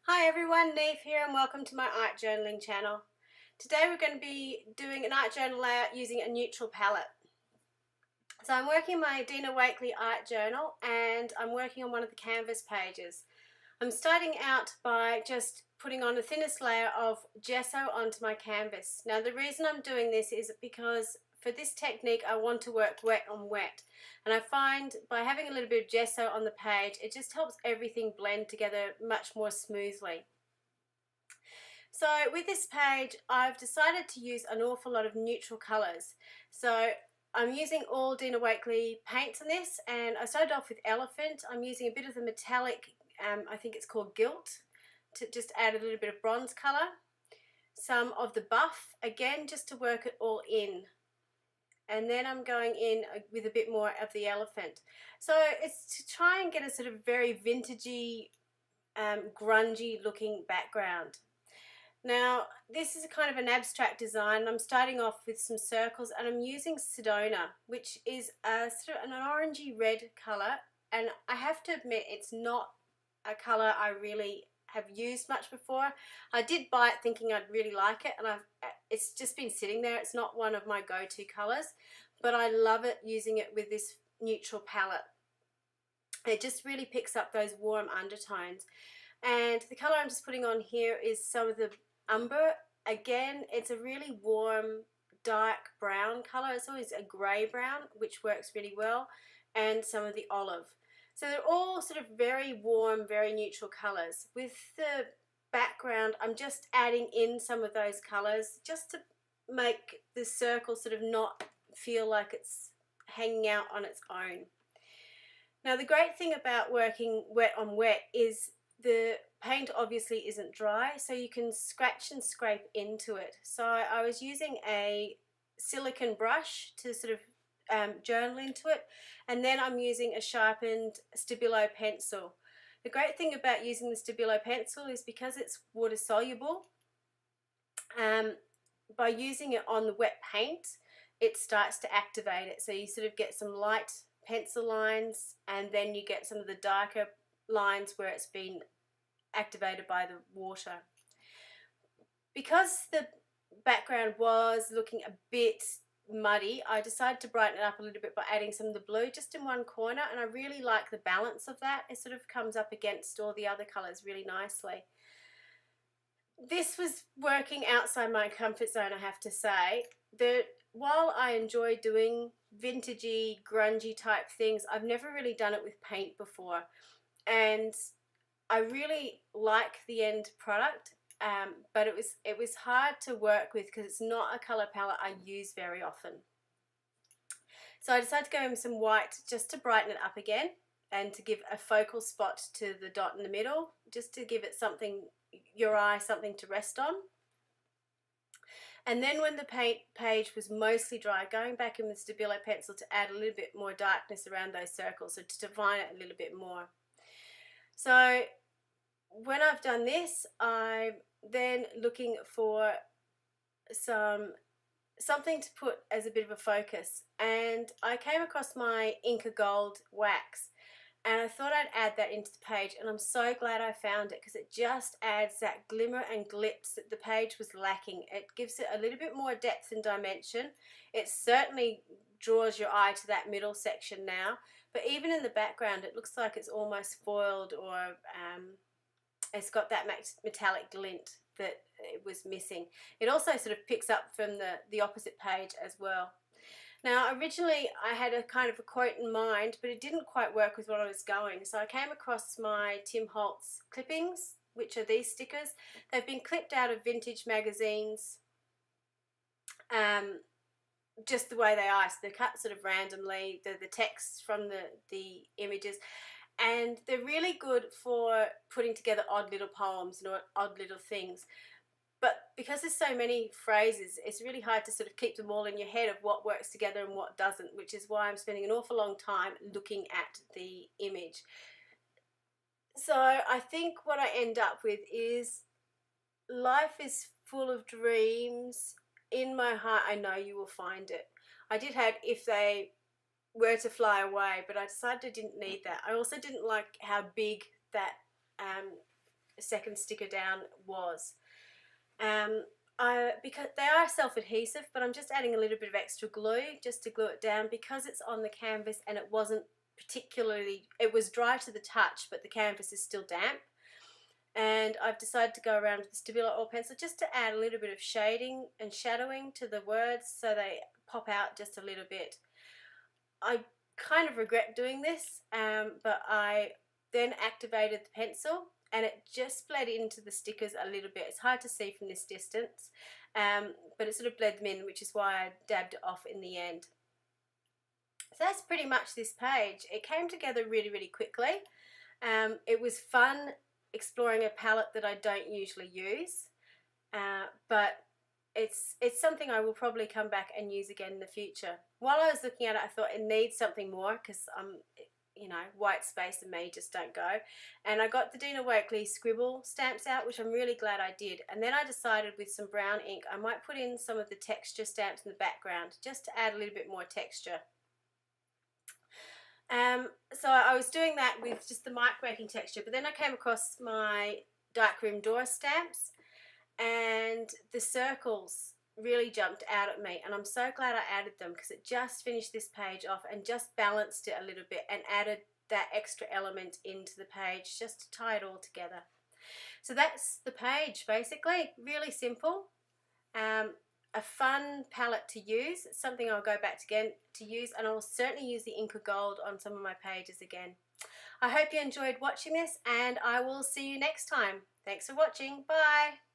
Hi everyone, Niamh here and welcome to my art journaling channel. Today we're going to be doing an art journal layout using a neutral palette. So I'm working my Dina Wakley art journal and I'm working on one of the canvas pages. I'm starting out by just putting on the thinnest layer of gesso onto my canvas. Now the reason I'm doing this is because for this technique I want to work wet on wet, and I find by having a little bit of gesso on the page it just helps everything blend together much more smoothly. So with this page I've decided to use an awful lot of neutral colours. So I'm using all Dina Wakley paints in this, and I started off with elephant. I'm using a bit of the metallic, I think it's called gilt, to just add a little bit of bronze colour. Some of the buff, again just to work it all in. And then I'm going in with a bit more of the elephant. So it's to try and get a sort of very vintagey, grungy looking background. Now this is a kind of an abstract design. I'm starting off with some circles and I'm using Sedona, which is a sort of an orangey red colour, and I have to admit it's not a colour I really have used much before. I did buy it thinking I'd really like it, and it's just been sitting there. It's not one of my go-to colours, but I love it using it with this neutral palette. It just really picks up those warm undertones. And the colour I'm just putting on here is some of the umber. Again, it's a really warm dark brown colour. It's always a grey brown, which works really well, and some of the olive. So they're all sort of very warm, very neutral colours. With the background I'm just adding in some of those colours just to make the circle sort of not feel like it's hanging out on its own. Now the great thing about working wet on wet is the paint obviously isn't dry, so you can scratch and scrape into it. So I was using a silicone brush to sort of journal into it, and then I'm using a sharpened Stabilo pencil. The great thing about using the Stabilo pencil is because it's water soluble, by using it on the wet paint it starts to activate it, so you sort of get some light pencil lines and then you get some of the darker lines where it's been activated by the water. Because the background was looking a bit muddy, I decided to brighten it up a little bit by adding some of the blue just in one corner, and I really like the balance of that. It sort of comes up against all the other colours really nicely. This was working outside my comfort zone, I have to say. While I enjoy doing vintagey, grungy type things, I've never really done it with paint before, and I really like the end product, but it was hard to work with because it's not a colour palette I use very often. So I decided to go in with some white just to brighten it up again and to give a focal spot to the dot in the middle, just to give it something, your eye, something to rest on. And then when the paint page was mostly dry, going back in with Stabilo pencil to add a little bit more darkness around those circles, so to define it a little bit more. So when I've done this, I'm then looking for something to put as a bit of a focus, and I came across my Inca Gold wax, and I thought I'd add that into the page, and I'm so glad I found it because it just adds that glimmer and glitz that the page was lacking. It gives it a little bit more depth and dimension. It certainly draws your eye to that middle section now, but even in the background it looks like it's almost foiled, or it's got that metallic glint that it was missing. It also sort of picks up from the opposite page as well. Now originally I had a kind of a quote in mind, but it didn't quite work with what I was going, so I came across my Tim Holtz clippings, which are these stickers. They've been clipped out of vintage magazines, just the way they are, so they're cut sort of randomly, the text from the images, and they're really good for putting together odd little poems and odd little things. But because there's so many phrases, it's really hard to sort of keep them all in your head of what works together and what doesn't, which is why I'm spending an awful long time looking at the image. So I think what I end up with is, life is full of dreams. In my heart I know you will find it. I did have if they were to fly away, but I decided I didn't need that. I also didn't like how big that second sticker down was. Because they are self-adhesive, but I'm just adding a little bit of extra glue just to glue it down because it's on the canvas and it wasn't particularly, it was dry to the touch, but the canvas is still damp. And I've decided to go around with the Stabilo oil pencil just to add a little bit of shading and shadowing to the words so they pop out just a little bit. I kind of regret doing this, but I then activated the pencil and it just bled into the stickers a little bit. It's hard to see from this distance, but it sort of bled them in, which is why I dabbed it off in the end. So that's pretty much this page. It came together really, really quickly. It was fun exploring a palette that I don't usually use, but it's something I will probably come back and use again in the future. While I was looking at it, I thought it needs something more because you know, white space and me just don't go. And I got the Dina Wakley scribble stamps out, which I'm really glad I did. And then I decided with some brown ink I might put in some of the texture stamps in the background just to add a little bit more texture. So I was doing that with just the mic making texture, but then I came across my darkroom door stamps and the circles really jumped out at me, and I'm so glad I added them because it just finished this page off and just balanced it a little bit and added that extra element into the page just to tie it all together. So that's the page basically, really simple. A fun palette to use. It's something I'll go back again to use, and I'll certainly use the Inca Gold on some of my pages again. I hope you enjoyed watching this, and I will see you next time. Thanks for watching. Bye.